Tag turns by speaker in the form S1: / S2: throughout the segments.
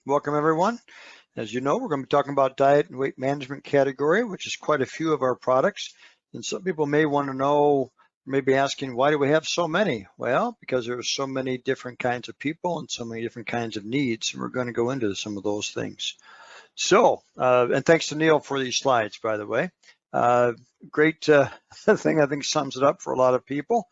S1: Welcome everyone. As you know, we're going to be talking about diet and weight management category, which is quite a few of our products. And some people may want to know, maybe asking, why do we have so many? Well, because there are so many different kinds of people and so many different kinds of needs, and we're going to go into some of those things. So, and thanks to Neil for these slides, by the way. Great thing, I think sums it up for a lot of people.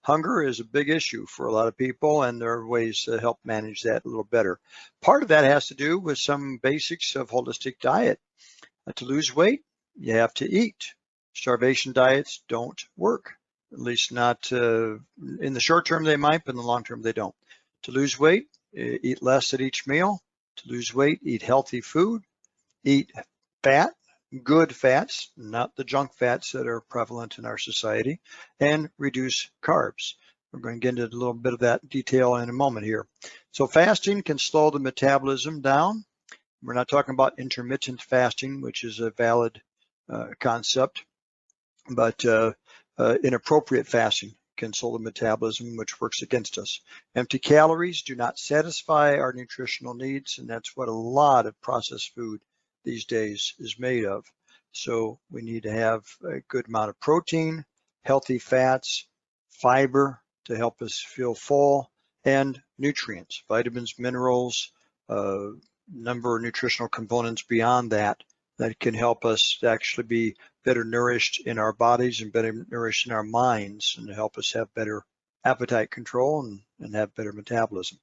S1: Hunger is a big issue for a lot of people, and there are ways to help manage that a little better. Part of that has to do with some basics of holistic diet. To lose weight, you have to eat. Starvation diets don't work, at least not in the short term they might, but in the long term they don't. To lose weight, eat less at each meal. To lose weight, eat healthy food, eat fat, good fats, not the junk fats that are prevalent in our society, and reduce carbs. We're going to get into a little bit of that detail in a moment here. So fasting can slow the metabolism down. We're not talking about intermittent fasting, which is a valid concept, but inappropriate fasting can slow the metabolism, which works against us. Empty calories do not satisfy our nutritional needs, and that's what a lot of processed food these days is made of. So we need to have a good amount of protein, healthy fats, fiber to help us feel full, and nutrients, vitamins, minerals, number of nutritional components beyond that can help us to actually be better nourished in our bodies and better nourished in our minds, and to help us have better appetite control and have better metabolism.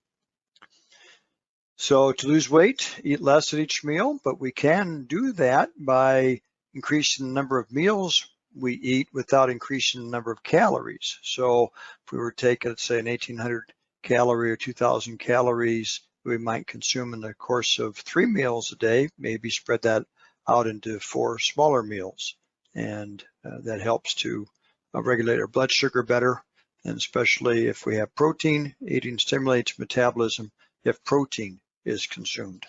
S1: So to lose weight, eat less at each meal, but we can do that by increasing the number of meals we eat without increasing the number of calories. So if we were to take, let's say, an 1,800 calorie or 2,000 calories we might consume in the course of 3 meals a day, maybe spread that out into 4 smaller meals. And that helps to regulate our blood sugar better. And especially if we have protein, eating stimulates metabolism if protein is consumed.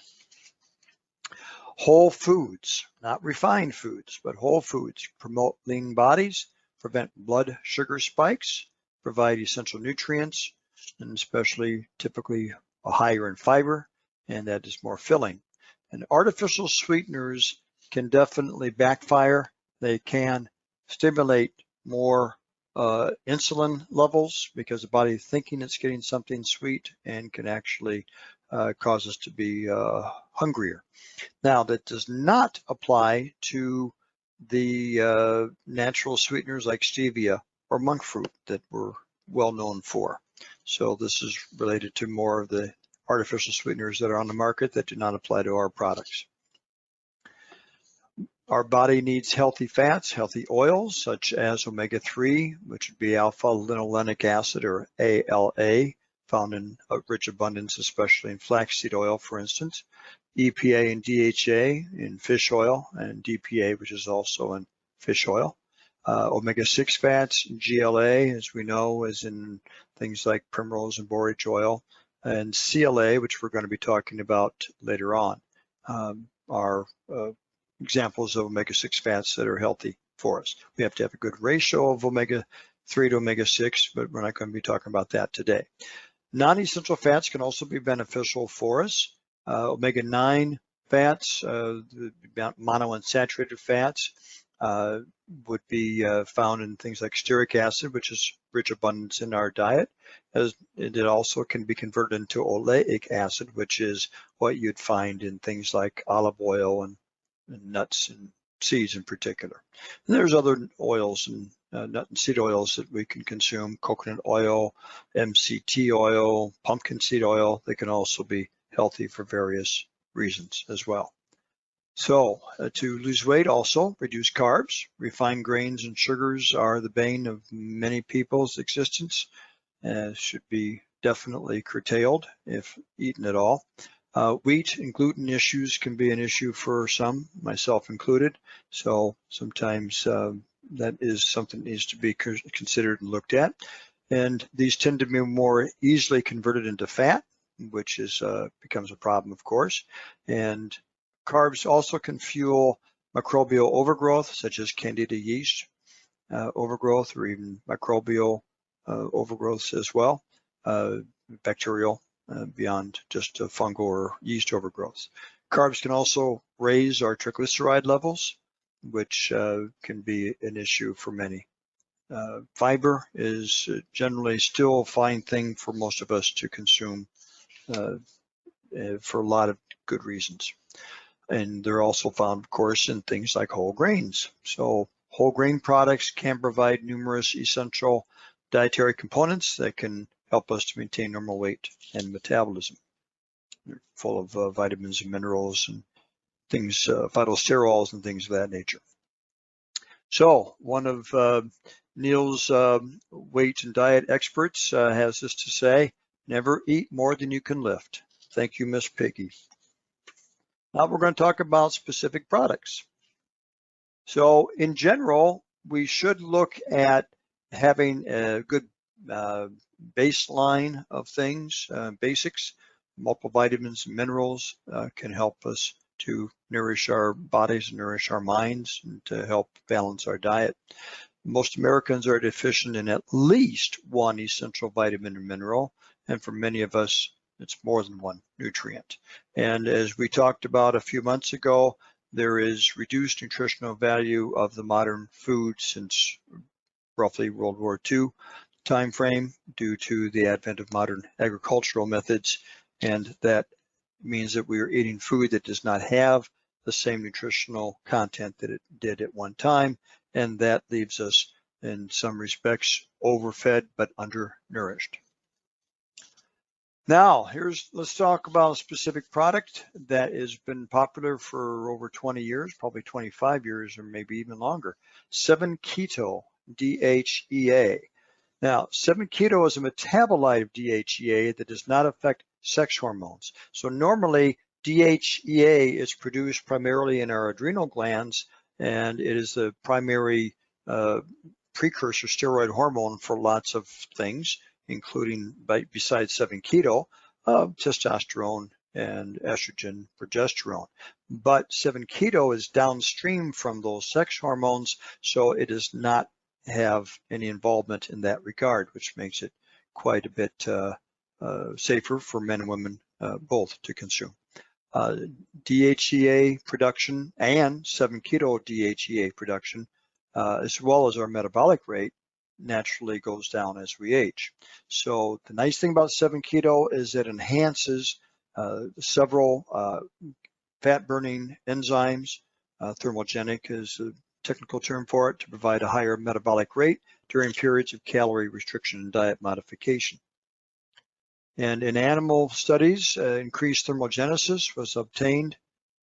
S1: Whole foods, not refined foods, but whole foods promote lean bodies, prevent blood sugar spikes, provide essential nutrients, and especially typically higher in fiber, and that is more filling. And artificial sweeteners can definitely backfire. They can stimulate more insulin levels because the body is thinking it's getting something sweet, and can actually cause us to be hungrier. Now, that does not apply to the natural sweeteners like stevia or monk fruit that we're well known for. So this is related to more of the artificial sweeteners that are on the market that do not apply to our products. Our body needs healthy fats, healthy oils, such as omega-3, which would be alpha-linolenic acid, or ALA, found in a rich abundance, especially in flaxseed oil, for instance, EPA and DHA in fish oil, and DPA, which is also in fish oil. Omega-6 fats, GLA, as we know, is in things like primrose and borage oil, and CLA, which we're going to be talking about later on, are examples of omega-6 fats that are healthy for us. We have to have a good ratio of omega-3 to omega-6, but we're not going to be talking about that today. Non-essential fats can also be beneficial for us. Omega-9 fats, monounsaturated fats, would be found in things like stearic acid, which is rich abundance in our diet, as it also can be converted into oleic acid, which is what you'd find in things like olive oil and nuts and seeds in particular. And there's other oils and nut and seed oils that we can consume, coconut oil, MCT oil, pumpkin seed oil. They can also be healthy for various reasons as well. So to lose weight, also reduce carbs. Refined grains and sugars are the bane of many people's existence. Should be definitely curtailed if eaten at all. Wheat and gluten issues can be an issue for some, myself included. So sometimes that is something that needs to be considered and looked at. And these tend to be more easily converted into fat, which is becomes a problem, of course. And carbs also can fuel microbial overgrowth, such as candida yeast overgrowth, or even microbial overgrowths as well, bacterial beyond just fungal or yeast overgrowth. Carbs can also raise our triglyceride levels, which can be an issue for many. Fiber is generally still a fine thing for most of us to consume for a lot of good reasons. And they're also found, of course, in things like whole grains. So whole grain products can provide numerous essential dietary components that can help us to maintain normal weight and metabolism. They're full of vitamins and minerals and things, phytosterols and things of that nature. So one of Neil's weight and diet experts has this to say: never eat more than you can lift. Thank you, Miss Piggy. Now we're going to talk about specific products. So in general, we should look at having a good baseline of things, basics. Multiple vitamins and minerals can help us to nourish our bodies and nourish our minds and to help balance our diet. Most Americans are deficient in at least one essential vitamin or mineral, and for many of us, it's more than one nutrient. And as we talked about a few months ago, there is reduced nutritional value of the modern food since roughly World War II timeframe due to the advent of modern agricultural methods, and that means that we are eating food that does not have the same nutritional content that it did at one time, and that leaves us in some respects overfed but undernourished. Now, let's talk about a specific product that has been popular for over 20 years, probably 25 years, or maybe even longer. 7-keto DHEA. Now, 7-keto is a metabolite of DHEA that does not affect sex hormones. So normally, DHEA is produced primarily in our adrenal glands, and it is the primary precursor steroid hormone for lots of things, including, besides 7-keto, testosterone and estrogen, progesterone. But 7-keto is downstream from those sex hormones, so it does not have any involvement in that regard, which makes it quite a bit safer for men and women both to consume. DHEA production and 7-keto DHEA production, as well as our metabolic rate, naturally goes down as we age. So the nice thing about 7-keto is it enhances several fat-burning enzymes. Thermogenic is a technical term for it, to provide a higher metabolic rate during periods of calorie restriction and diet modification. And in animal studies, increased thermogenesis was obtained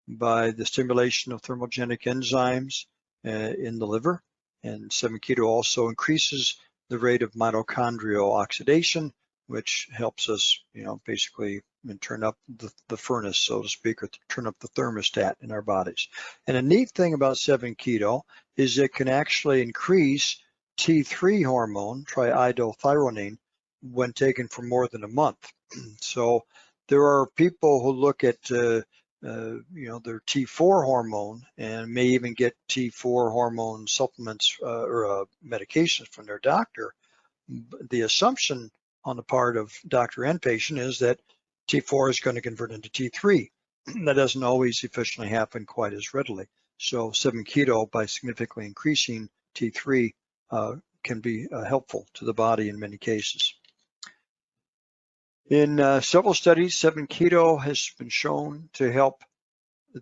S1: by the stimulation of thermogenic enzymes in the liver. And 7-keto also increases the rate of mitochondrial oxidation, which helps us, basically turn up the furnace, so to speak, or turn up the thermostat in our bodies. And a neat thing about 7-keto is it can actually increase T3 hormone, triiodothyronine, when taken for more than a month. So there are people who look at their T4 hormone and may even get T4 hormone supplements or medications from their doctor. The assumption on the part of doctor and patient is that T4 is going to convert into T3. That doesn't always efficiently happen quite as readily. So 7-keto, by significantly increasing T3, can be helpful to the body in many cases. In several studies, 7-keto has been shown to help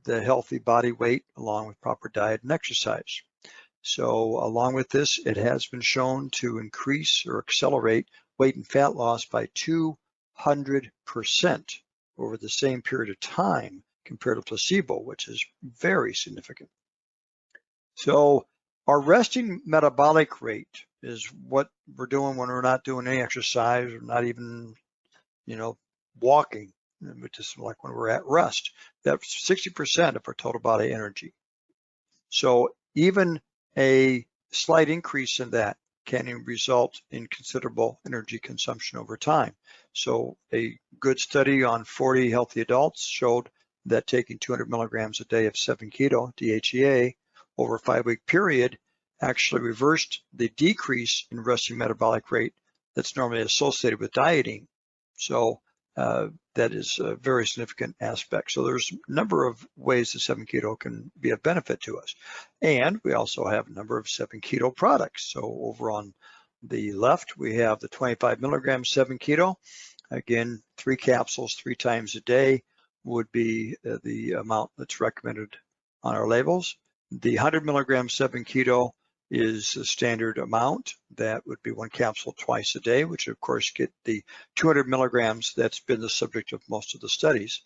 S1: the healthy body weight along with proper diet and exercise. So along with this, it has been shown to increase or accelerate weight and fat loss by 200% over the same period of time compared to placebo, which is very significant. So our resting metabolic rate is what we're doing when we're not doing any exercise or not even walking, which is like when we're at rest. That's 60% of our total body energy. So even a slight increase in that can result in considerable energy consumption over time. So a good study on 40 healthy adults showed that taking 200 milligrams a day of 7-keto DHEA over a 5-week period actually reversed the decrease in resting metabolic rate that's normally associated with dieting. So that is a very significant aspect. So there's a number of ways the 7-keto can be of benefit to us. And we also have a number of 7-keto products. So over on the left, we have the 25 milligram 7-keto. Again, 3 capsules 3 times a day would be the amount that's recommended on our labels. The 100 milligram 7-keto is a standard amount. That would be 1 capsule twice a day, which of course get the 200 milligrams that's been the subject of most of the studies.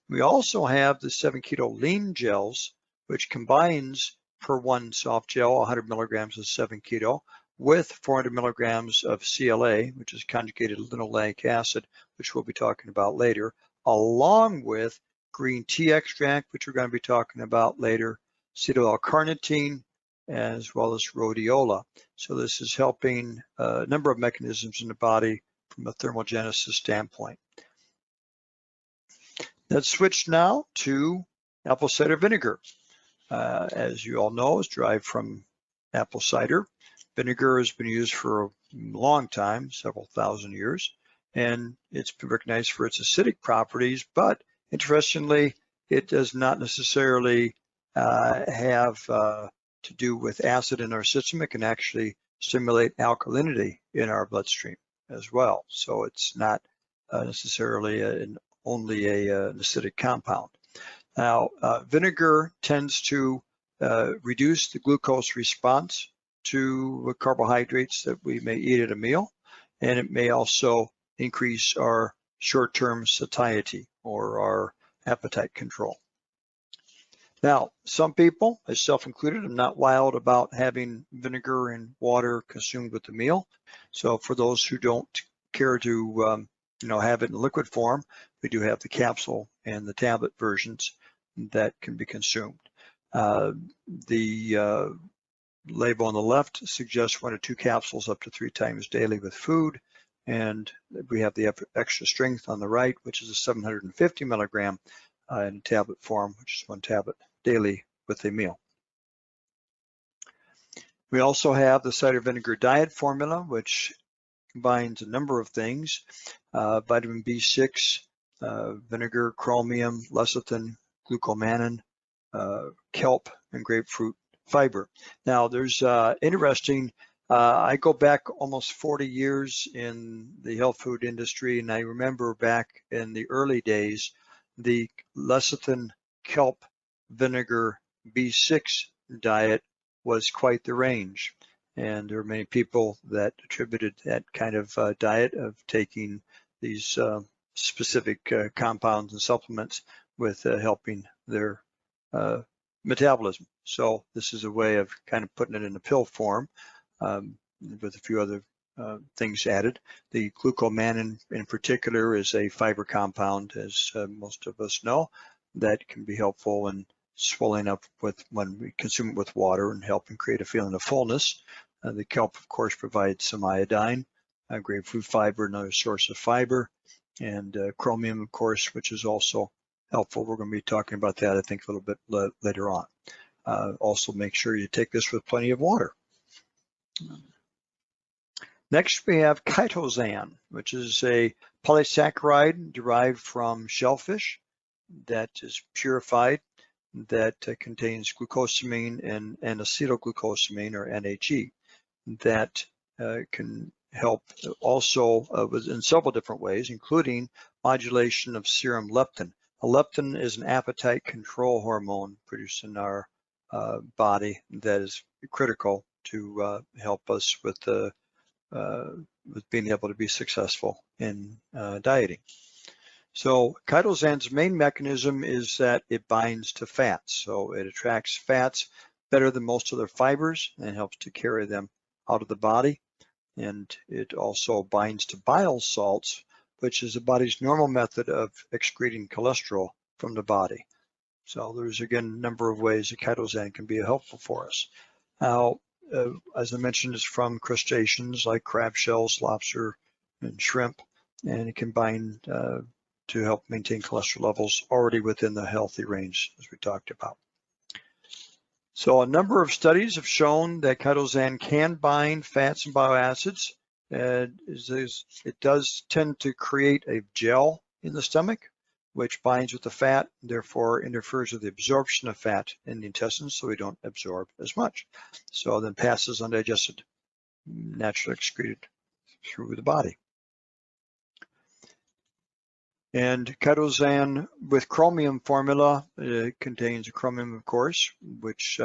S1: We also have the 7-keto lean gels, which combines per 1 soft gel 100 milligrams of 7-keto with 400 milligrams of CLA, which is conjugated linoleic acid, which we'll be talking about later, along with green tea extract, which we're going to be talking about later, cetyl L-carnitine, as well as rhodiola. So this is helping a number of mechanisms in the body from a thermogenesis standpoint. Let's switch now to apple cider vinegar. As you all know, it's derived from apple cider. Vinegar has been used for a long time, several thousand years, and it's been recognized for its acidic properties, but interestingly, it does not necessarily have to do with acid in our system. It can actually stimulate alkalinity in our bloodstream as well. So it's not necessarily only an acidic compound. Now, vinegar tends to reduce the glucose response to carbohydrates that we may eat at a meal, and it may also increase our short-term satiety or our appetite control. Now, some people, myself included, are not wild about having vinegar and water consumed with the meal. So for those who don't care to have it in liquid form, we do have the capsule and the tablet versions that can be consumed. The label on the left suggests 1 to 2 capsules up to 3 times daily with food. And we have the extra strength on the right, which is a 750 milligram in tablet form, which is 1 tablet daily with a meal. We also have the cider vinegar diet formula, which combines a number of things: vitamin B6, vinegar, chromium, lecithin, glucomannan, kelp, and grapefruit fiber. Now, there's interesting, I go back almost 40 years in the health food industry, and I remember back in the early days, the lecithin, kelp, vinegar, B6 diet was quite the range. And there are many people that attributed that kind of diet of taking these specific compounds and supplements with helping their metabolism. So this is a way of kind of putting it in a pill form with a few other things added. The glucomannan in particular is a fiber compound, as most of us know, that can be helpful in swelling up when we consume it with water and helping create a feeling of fullness. The kelp, of course, provides some iodine. Grapefruit fiber, another source of fiber, and chromium, of course, which is also helpful. We're going to be talking about that, I think, a little bit later on. Also, make sure you take this with plenty of water. Next, we have chitosan, which is a polysaccharide derived from shellfish that is purified, that contains glucosamine and acetylglucosamine, or NAG, that can help also in several different ways, including modulation of serum leptin. Leptin is an appetite control hormone produced in our body that is critical to help us with being able to be successful in dieting. So chitosan's main mechanism is that it binds to fats. So it attracts fats better than most other fibers and helps to carry them out of the body. And it also binds to bile salts, which is the body's normal method of excreting cholesterol from the body. So there's, again, a number of ways that chitosan can be helpful for us. Now, as I mentioned, it's from crustaceans like crab shells, lobster, and shrimp, and it can bind to help maintain cholesterol levels already within the healthy range, as we talked about. So a number of studies have shown that chitosan can bind fats and bioacids. It does tend to create a gel in the stomach, which binds with the fat, therefore interferes with the absorption of fat in the intestines, so we don't absorb as much. So then passes undigested, naturally excreted through the body. And chitosan with chromium formula, it contains chromium, of course, which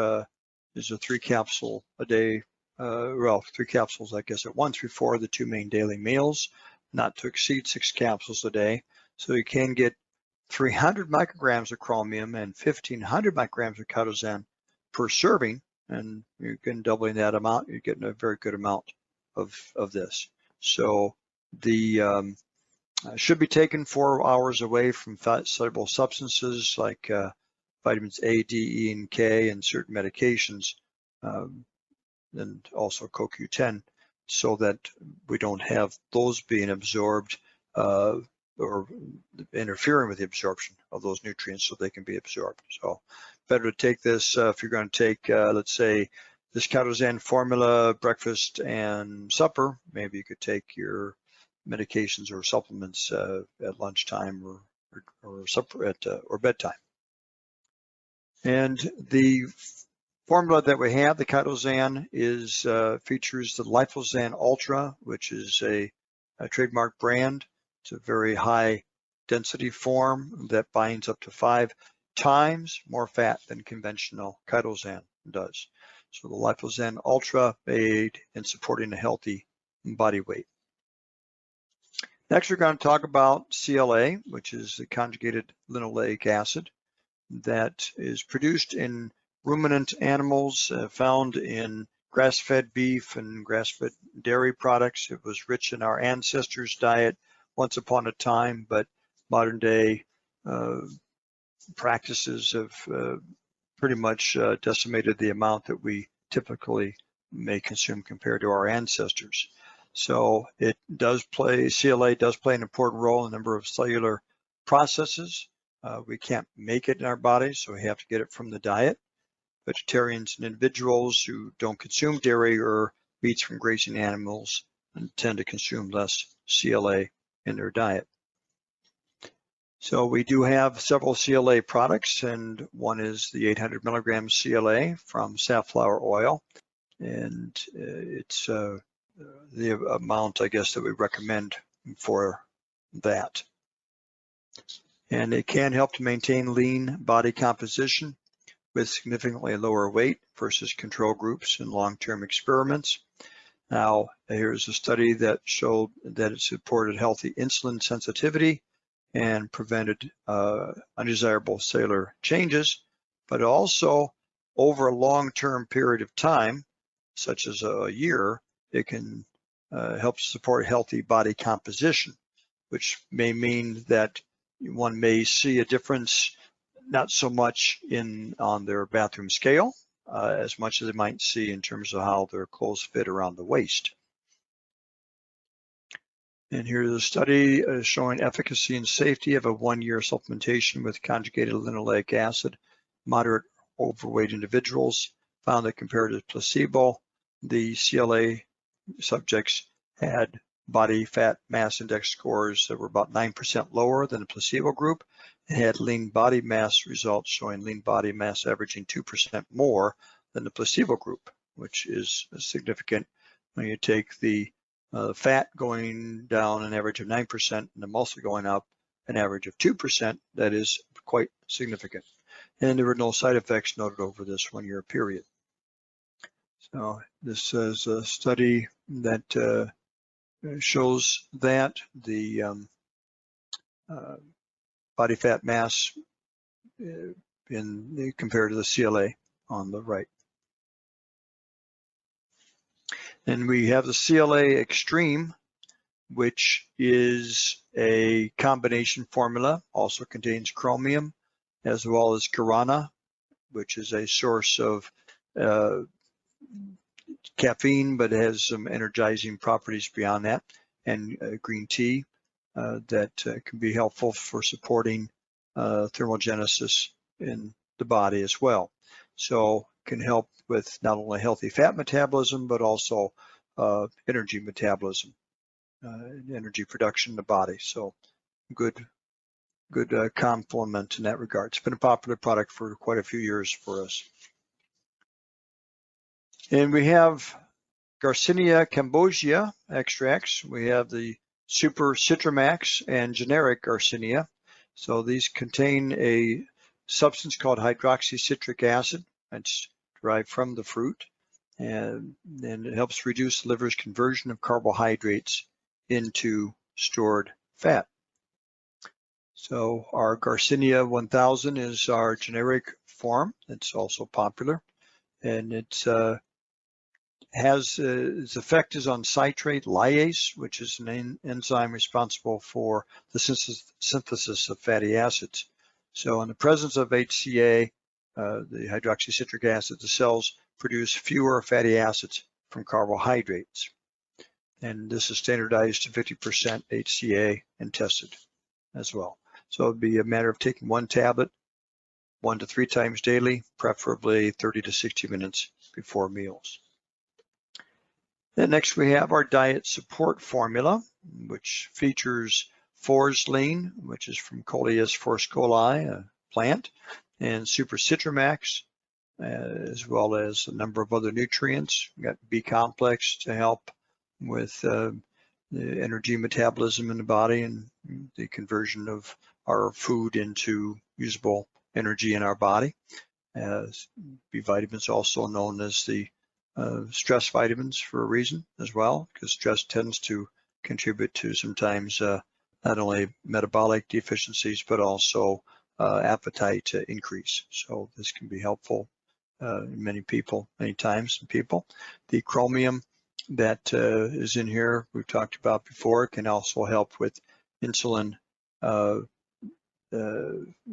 S1: is a 3 capsule a day, well, 3 capsules, I guess, at 1 through 4 of the 2 main daily meals, not to exceed 6 capsules a day. So you can get 300 micrograms of chromium and 1,500 micrograms of chitosan per serving, and you can doubling that amount, you're getting a very good amount of this. So the should be taken 4 hours away from fat-soluble substances like vitamins A, D, E, and K, and certain medications, and also CoQ10, so that we don't have those being absorbed or interfering with the absorption of those nutrients so they can be absorbed. So better to take this if you're going to take, let's say, this chitosan formula, breakfast and supper. Maybe you could take your medications or supplements at lunchtime or supper or bedtime. And the formula that we have, the chitosan, is features the Liposan Ultra, which is a trademark brand. It's a very high density form that binds up to 5 times more fat than conventional chitosan does. So the Liposan Ultra aid in supporting a healthy body weight. Next, we're going to talk about CLA, which is the conjugated linoleic acid that is produced in ruminant animals found in grass-fed beef and grass-fed dairy products. It was rich in our ancestors' diet once upon a time, but modern day practices have pretty much decimated the amount that we typically may consume compared to our ancestors. So it does play, CLA does play an important role in a number of cellular processes. We can't make it in our bodies, so we have to get it from the diet. Vegetarians and individuals who don't consume dairy or meats from grazing animals tend to consume less CLA in their diet. So we do have several CLA products, and one is the 800 milligrams CLA from safflower oil, and it's the amount, I guess, that we recommend for that. And it can help to maintain lean body composition with significantly lower weight versus control groups in long-term experiments. Now, here's a study that showed that it supported healthy insulin sensitivity and prevented undesirable cellular changes, but also over a long-term period of time, such as a year, it can help support healthy body composition, which may mean that one may see a difference not so much on their bathroom scale, as much as they might see in terms of how their clothes fit around the waist. And here's a study showing efficacy and safety of a 1-year supplementation with conjugated linoleic acid. Moderate overweight individuals found that compared to placebo, the CLA subjects had body fat mass index scores that were about 9% lower than the placebo group, and had lean body mass results showing lean body mass averaging 2% more than the placebo group, which is significant when you take the fat going down an average of 9% and the muscle going up an average of 2%. That is quite significant. And there were no side effects noted over this 1-year period. So this is a study that shows that the body fat mass compared to the CLA on the right. And we have the CLA Extreme, which is a combination formula, also contains chromium, as well as Guarana, which is a source of caffeine, but it has some energizing properties beyond that, and green tea that can be helpful for supporting thermogenesis in the body as well. So can help with not only healthy fat metabolism, but also energy metabolism, energy production in the body. So good good complement in that regard. It's been a popular product for quite a few years for us. And we have Garcinia cambogia extracts. We have the Super Citramax and generic Garcinia. So these contain a substance called hydroxycitric acid. It's derived from the fruit, and it helps reduce the liver's conversion of carbohydrates into stored fat. So our Garcinia 1000 is our generic form. It's also popular, and it's its effect is on citrate lyase, which is an enzyme responsible for the synthesis of fatty acids. So in the presence of HCA, the hydroxycitric acid, the cells produce fewer fatty acids from carbohydrates. And this is standardized to 50% HCA and tested as well. So it'd be a matter of taking one tablet 1 to 3 times daily, preferably 30 to 60 minutes before meals. Then next we have our diet support formula, which features forsline, which is from Coleus forscoli, a plant, and Super Citramax, as well as a number of other nutrients. We've got B complex to help with the energy metabolism in the body and the conversion of our food into usable energy in our body. B vitamins, also known as the stress vitamins for a reason as well, because stress tends to contribute to sometimes not only metabolic deficiencies, but also appetite increase. So this can be helpful in many times in people. The chromium that is in here, we've talked about before, can also help with insulin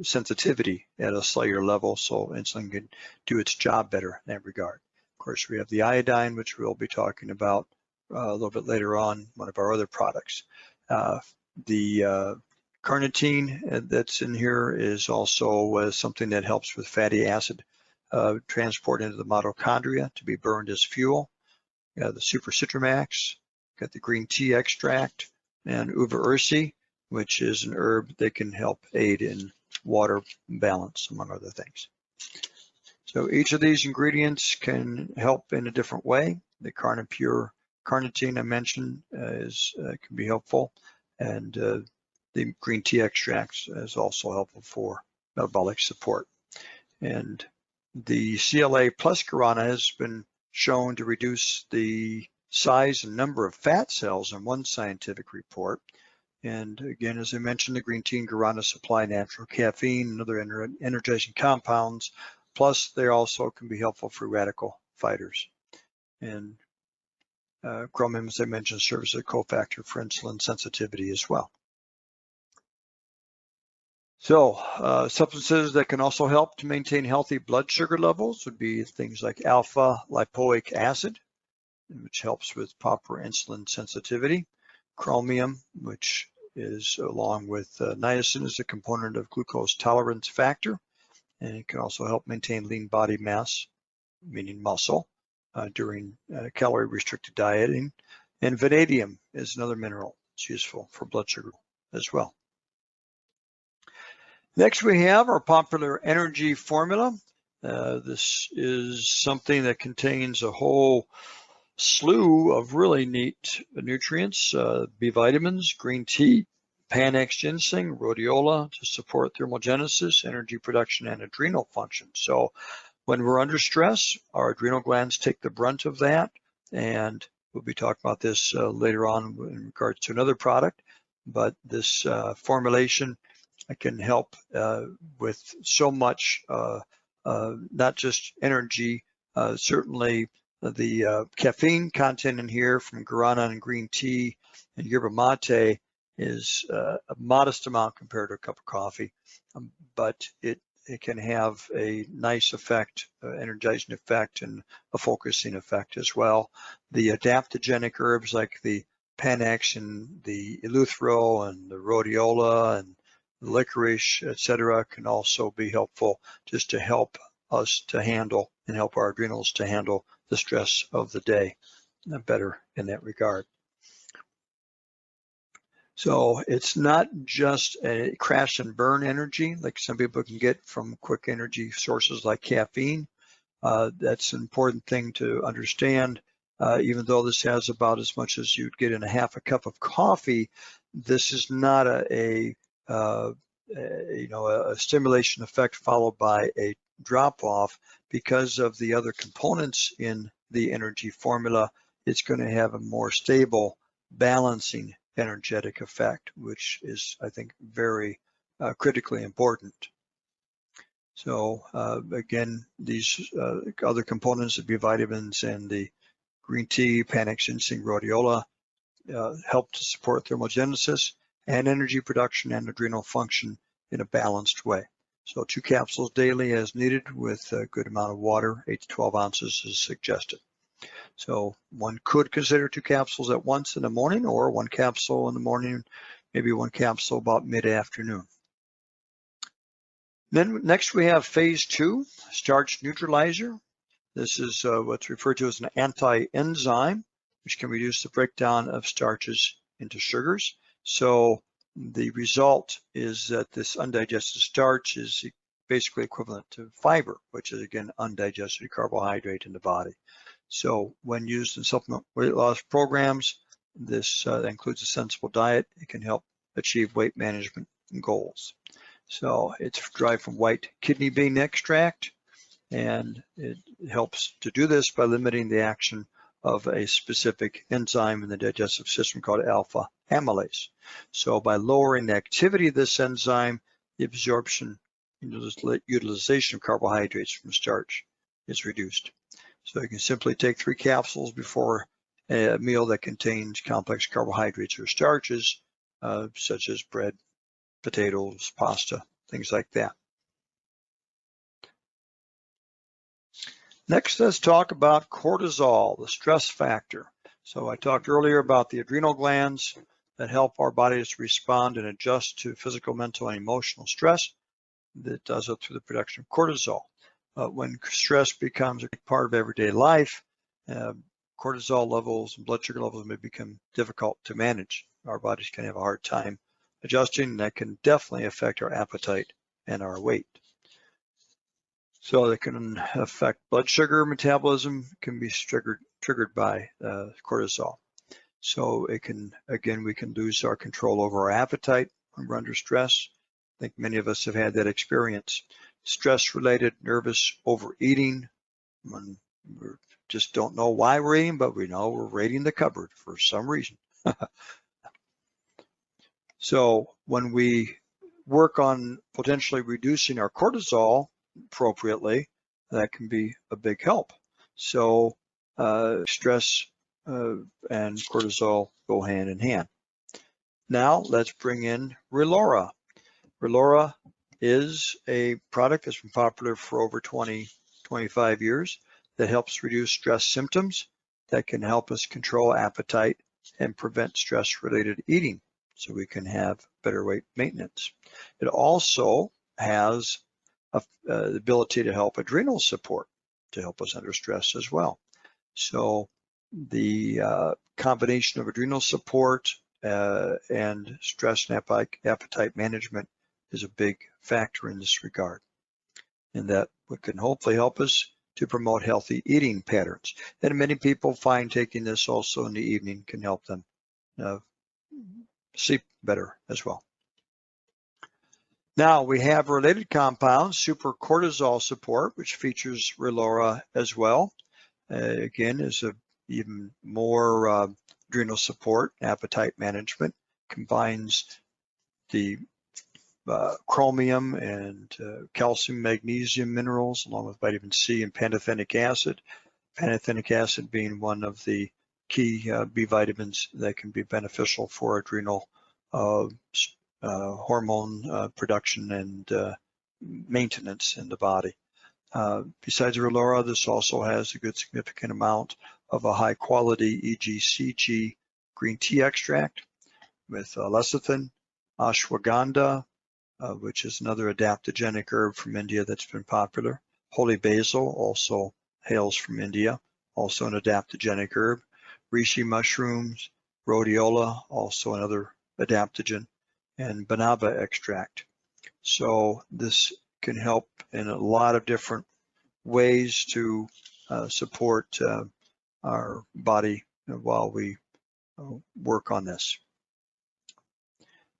S1: sensitivity at a cellular level, so insulin can do its job better in that regard. Of course, we have the iodine, which we'll be talking about a little bit later on, one of our other products. The carnitine that's in here is also something that helps with fatty acid transport into the mitochondria to be burned as fuel. The Super Citramax, got the green tea extract, and uva ursi, which is an herb that can help aid in water balance, among other things. So each of these ingredients can help in a different way. The carnitine I mentioned can be helpful, and the green tea extracts is also helpful for metabolic support. And the CLA plus Guarana has been shown to reduce the size and number of fat cells in one scientific report. And again, as I mentioned, the green tea and Guarana supply natural caffeine and other energizing compounds. Plus, they also can be helpful for radical fighters. And Chromium, as I mentioned, serves as a cofactor for insulin sensitivity as well. So substances that can also help to maintain healthy blood sugar levels would be things like alpha lipoic acid, which helps with proper insulin sensitivity. Chromium, which is along with niacin, is a component of glucose tolerance factor, and it can also help maintain lean body mass, meaning muscle, during calorie restricted dieting. And vanadium is another mineral that's useful for blood sugar as well. Next, we have our popular energy formula. This is something that contains a whole slew of really neat nutrients, B vitamins, green tea, Panax ginseng, rhodiola to support thermogenesis, energy production, and adrenal function. So when we're under stress, our adrenal glands take the brunt of that, and we'll be talking about this later on in regards to another product, but this formulation can help with so much, not just energy, certainly the caffeine content in here from Guarana and green tea and yerba mate is a modest amount compared to a cup of coffee, but it can have a nice effect, energizing effect, and a focusing effect as well. The adaptogenic herbs like the Panax and the eleuthero and the rhodiola and the licorice, etc., can also be helpful just to help us to handle and help our adrenals to handle the stress of the day better in that regard. So it's not just a crash and burn energy like some people can get from quick energy sources like caffeine. That's an important thing to understand. Even though this has about as much as you'd get in a half a cup of coffee, this is not a stimulation effect followed by a drop off. Because of the other components in the energy formula, it's going to have a more stable balancing energetic effect, which is, I think, very critically important. So again, these other components, the B vitamins and the green tea, panax, ginseng, rhodiola, help to support thermogenesis and energy production and adrenal function in a balanced way. So 2 capsules daily as needed with a good amount of water, 8 to 12 ounces is suggested. So one could consider 2 capsules at once in the morning, or 1 capsule in the morning, maybe 1 capsule about mid-afternoon. Then next we have phase 2, starch neutralizer. This is what's referred to as an anti-enzyme, which can reduce the breakdown of starches into sugars. So the result is that this undigested starch is basically equivalent to fiber, which is again undigested carbohydrate in the body. So when used in supplement weight loss programs, this includes a sensible diet. It can help achieve weight management goals. So it's derived from white kidney bean extract, and it helps to do this by limiting the action of a specific enzyme in the digestive system called alpha amylase. So by lowering the activity of this enzyme, the absorption and utilization of carbohydrates from starch is reduced. So you can simply take 3 capsules before a meal that contains complex carbohydrates or starches, such as bread, potatoes, pasta, things like that. Next, let's talk about cortisol, the stress factor. So I talked earlier about the adrenal glands that help our bodies respond and adjust to physical, mental, and emotional stress. That does it through the production of cortisol. When stress becomes a part of everyday life, cortisol levels and blood sugar levels may become difficult to manage. Our bodies can have a hard time adjusting, and that can definitely affect our appetite and our weight. So it can affect blood sugar metabolism, can be triggered by cortisol. So it can, again, we can lose our control over our appetite when we're under stress. I think many of us have had that experience. Stress-related nervous overeating, when we just don't know why we're eating, but we know we're raiding the cupboard for some reason. So when we work on potentially reducing our cortisol appropriately, that can be a big help. So stress and cortisol go hand in hand. Now let's bring in Relora. Relora is a product that's been popular for over 25 years that helps reduce stress symptoms, that can help us control appetite and prevent stress-related eating so we can have better weight maintenance. It also has the ability to help adrenal support, to help us under stress as well. So the combination of adrenal support and stress and appetite management is a big factor in this regard, and that can hopefully help us to promote healthy eating patterns. And many people find taking this also in the evening can help them sleep better as well. Now we have related compounds, supracortisol support, which features Relora as well. Again, is a even more adrenal support, appetite management, combines the chromium and calcium, magnesium minerals, along with vitamin C and pantothenic acid. Pantothenic acid being one of the key B vitamins that can be beneficial for adrenal hormone production and maintenance in the body. Besides Relora, this also has a good significant amount of a high quality EGCG green tea extract with lecithin, Ashwagandha, which is another adaptogenic herb from India that's been popular. Holy basil also hails from India, also an adaptogenic herb. Reishi mushrooms, rhodiola, also another adaptogen, and banaba extract. So this can help in a lot of different ways to support our body while we work on this.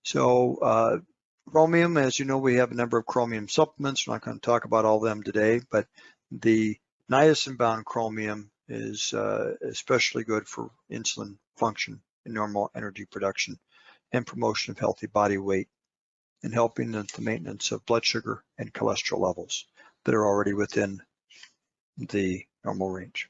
S1: So chromium, as you know, we have a number of chromium supplements. We're not going to talk about all of them today, but the niacin-bound chromium is especially good for insulin function and normal energy production and promotion of healthy body weight, and helping the maintenance of blood sugar and cholesterol levels that are already within the normal range.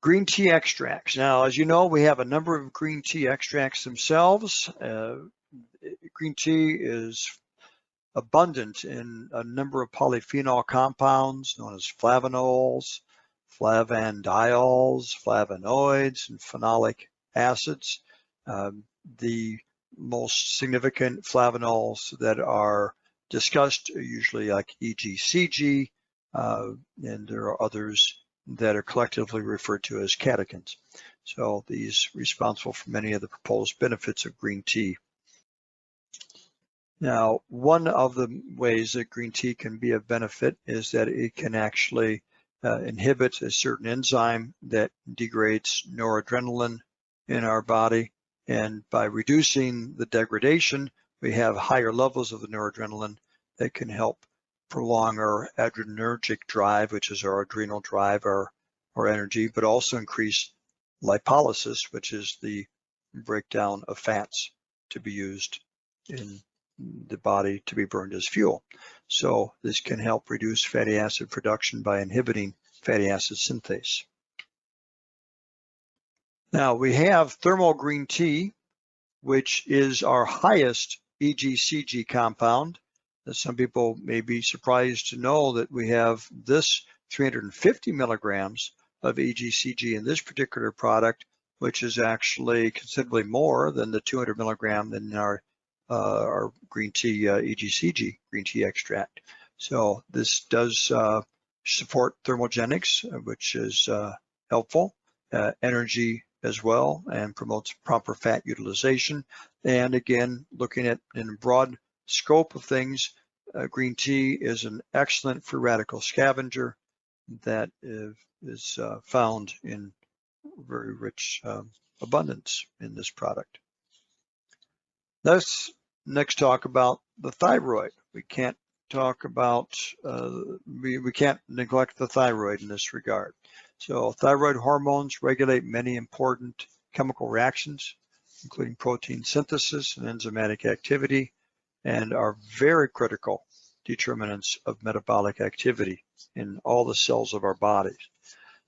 S1: Green tea extracts. Now, as you know, we have a number of green tea extracts themselves. Green tea is abundant in a number of polyphenol compounds known as flavonols, flavandiols, flavonoids, and phenolic acids. The most significant flavonols that are discussed are usually like EGCG, and there are others that are collectively referred to as catechins. So these are responsible for many of the proposed benefits of green tea. Now, one of the ways that green tea can be of benefit is that it can actually inhibit a certain enzyme that degrades noradrenaline in our body. And by reducing the degradation, we have higher levels of the noradrenaline that can help prolong our adrenergic drive, which is our adrenal drive, our energy, but also increase lipolysis, which is the breakdown of fats to be used in the body to be burned as fuel. So this can help reduce fatty acid production by inhibiting fatty acid synthase. Now we have thermal green tea, which is our highest EGCG compound. Some people may be surprised to know that we have this 350 milligrams of EGCG in this particular product, which is actually considerably more than the 200 milligram in our green tea EGCG green tea extract. So this does support thermogenics, which is helpful, energy as well, and promotes proper fat utilization. And again, looking at in a broad scope of things, green tea is an excellent free radical scavenger that is found in very rich abundance in this product. Let's next talk about the thyroid. We can't talk about, we can't neglect the thyroid in this regard. So thyroid hormones regulate many important chemical reactions, including protein synthesis and enzymatic activity, and are very critical determinants of metabolic activity in all the cells of our bodies.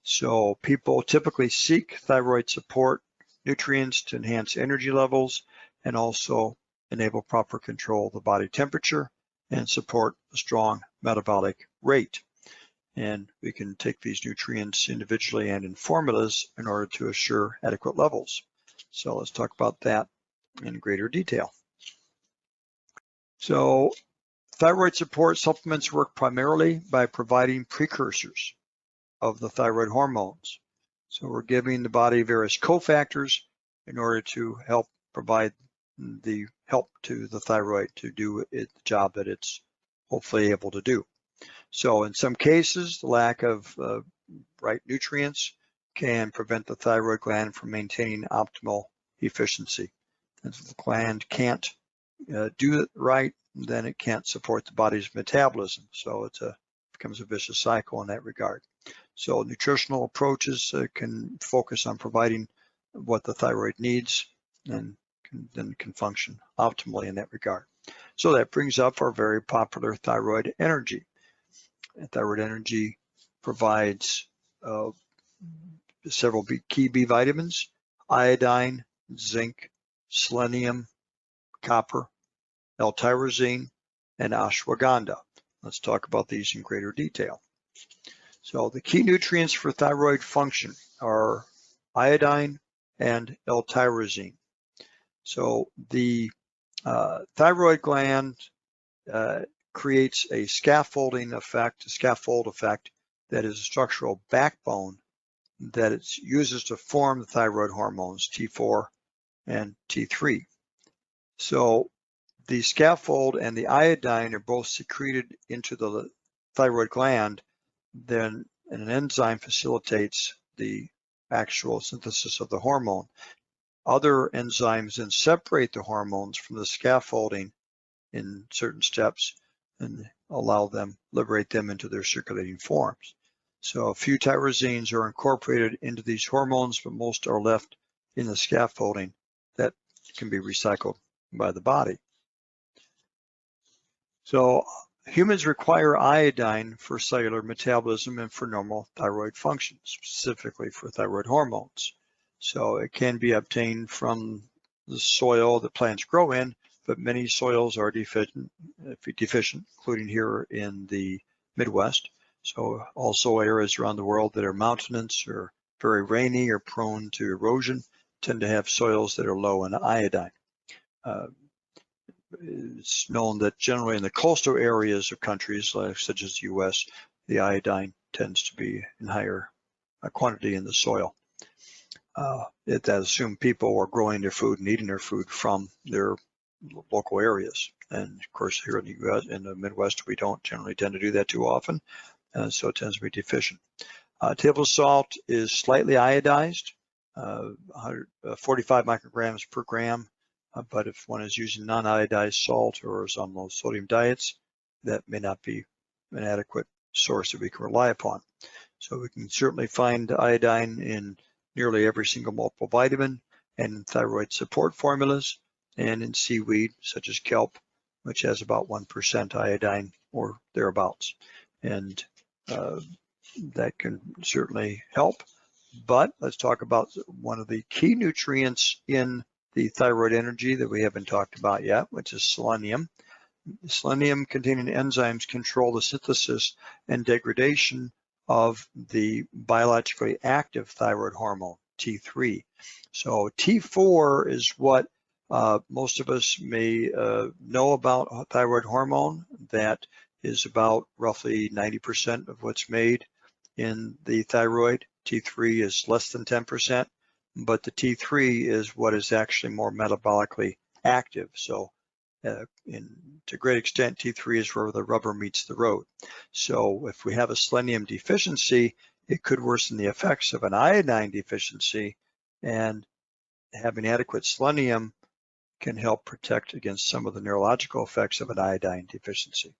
S1: So people typically seek thyroid support nutrients to enhance energy levels and also enable proper control of the body temperature and support a strong metabolic rate. And we can take these nutrients individually and in formulas in order to assure adequate levels. So let's talk about that in greater detail. So thyroid support supplements work primarily by providing precursors of the thyroid hormones. So we're giving the body various cofactors in order to help provide the help to the thyroid to do the job that it's hopefully able to do. So in some cases, the lack of right nutrients can prevent the thyroid gland from maintaining optimal efficiency. And if the gland can't do it right, then it can't support the body's metabolism. So it becomes a vicious cycle in that regard. So nutritional approaches can focus on providing what the thyroid needs and then can function optimally in that regard. So that brings up our very popular thyroid energy. And thyroid energy provides several key B vitamins: iodine, zinc, selenium, copper, L-tyrosine, and ashwagandha. Let's talk about these in greater detail. So the key nutrients for thyroid function are iodine and L-tyrosine. So the thyroid gland creates a scaffold effect that is a structural backbone that it uses to form the thyroid hormones T4 and T3. So the scaffold and the iodine are both secreted into the thyroid gland, then an enzyme facilitates the actual synthesis of the hormone. Other enzymes then separate the hormones from the scaffolding in certain steps and liberate them into their circulating forms. So a few tyrosines are incorporated into these hormones, but most are left in the scaffolding that can be recycled by the body. So humans require iodine for cellular metabolism and for normal thyroid function, specifically for thyroid hormones. So it can be obtained from the soil that plants grow in, but many soils are deficient, including here in the Midwest. So also areas around the world that are mountainous or very rainy or prone to erosion tend to have soils that are low in iodine. It's known that generally in the coastal areas of countries such as the US, the iodine tends to be in higher quantity in the soil. It assumes people are growing their food and eating their food from their local areas. And of course, here in the US, in the Midwest, we don't generally tend to do that too often, so it tends to be deficient. Table salt is slightly iodized, 45 micrograms per gram. But if one is using non-iodized salt or is on low sodium diets, that may not be an adequate source that we can rely upon. So we can certainly find iodine in nearly every single multivitamin and in thyroid support formulas and in seaweed such as kelp, which has about 1% iodine or thereabouts. And that can certainly help. But let's talk about one of the key nutrients in the thyroid energy that we haven't talked about yet, which is selenium. Selenium-containing enzymes control the synthesis and degradation of the biologically active thyroid hormone, T3. So T4 is what most of us may know about thyroid hormone. That is about roughly 90% of what's made in the thyroid. T3 is less than 10%. But the T3 is what is actually more metabolically active. So to a great extent, T3 is where the rubber meets the road. So if we have a selenium deficiency, it could worsen the effects of an iodine deficiency, and having adequate selenium can help protect against some of the neurological effects of an iodine deficiency.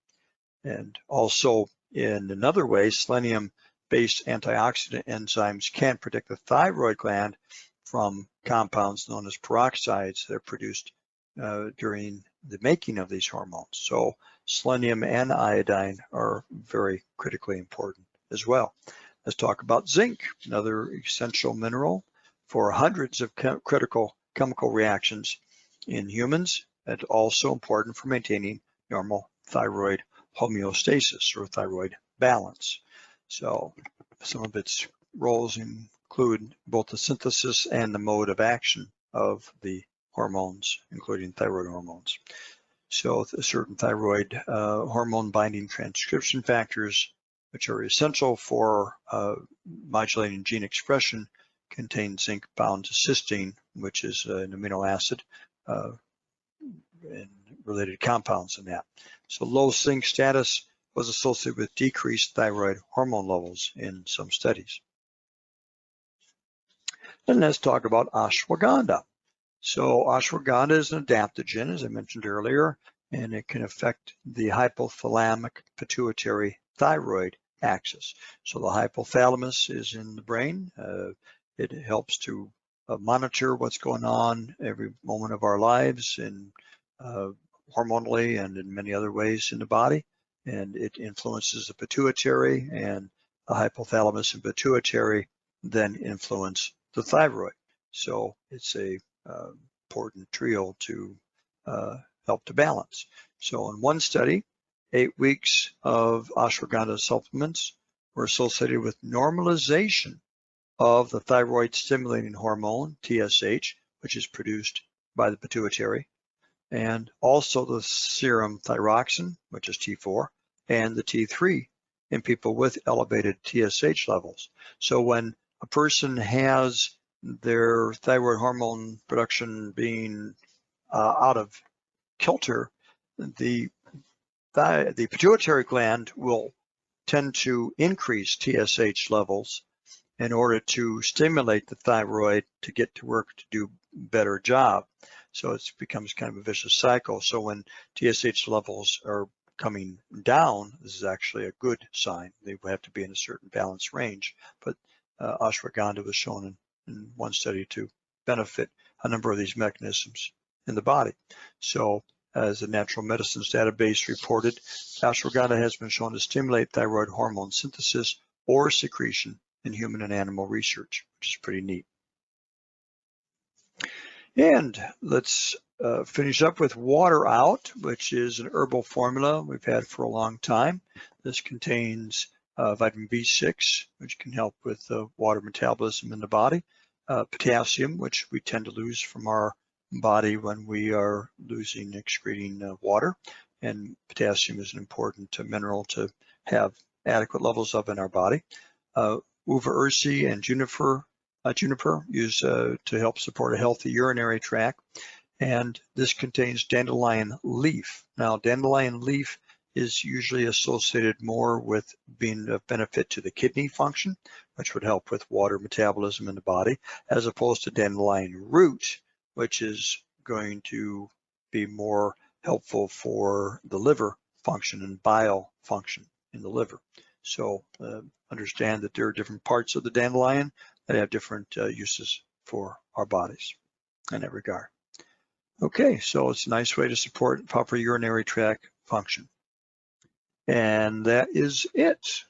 S1: And also in another way, selenium-based antioxidant enzymes can protect the thyroid gland from compounds known as peroxides that are produced during the making of these hormones. So selenium and iodine are very critically important as well. Let's talk about zinc, another essential mineral for hundreds of critical chemical reactions in humans, and also important for maintaining normal thyroid homeostasis or thyroid balance. So some of its roles include both the synthesis and the mode of action of the hormones, including thyroid hormones. So certain thyroid hormone binding transcription factors, which are essential for modulating gene expression, contain zinc bound to cysteine, which is an amino acid and related compounds in that. So low zinc status was associated with decreased thyroid hormone levels in some studies. And let's talk about ashwagandha. So ashwagandha is an adaptogen, as I mentioned earlier, and it can affect the hypothalamic-pituitary thyroid axis. So the hypothalamus is in the brain. It helps to monitor what's going on every moment of our lives, and hormonally and in many other ways in the body. And it influences the pituitary, and the hypothalamus and pituitary then influence the thyroid. So it's a important trio to help to balance. So in one study, 8 weeks of ashwagandha supplements were associated with normalization of the thyroid-stimulating hormone, TSH, which is produced by the pituitary, and also the serum thyroxine, which is T4, and the T3 in people with elevated TSH levels. So when a person has their thyroid hormone production being out of kilter, the pituitary gland will tend to increase TSH levels in order to stimulate the thyroid to get to work to do a better job. So it becomes kind of a vicious cycle. So when TSH levels are coming down, this is actually a good sign. They have to be in a certain balance range. But ashwagandha was shown in one study to benefit a number of these mechanisms in the body. So as the Natural Medicines Database reported, ashwagandha has been shown to stimulate thyroid hormone synthesis or secretion in human and animal research, which is pretty neat. And let's finish up with Water Out, which is an herbal formula we've had for a long time. This contains vitamin B6, which can help with water metabolism in the body, potassium, which we tend to lose from our body when we are excreting water, and potassium is an important mineral to have adequate levels of in our body. Uva ursi and juniper used to help support a healthy urinary tract, and this contains dandelion leaf. Now, dandelion leaf is usually associated more with being of benefit to the kidney function, which would help with water metabolism in the body, as opposed to dandelion root, which is going to be more helpful for the liver function and bile function in the liver. So understand that there are different parts of the dandelion that have different uses for our bodies in that regard. Okay, so it's a nice way to support proper urinary tract function. And that is it.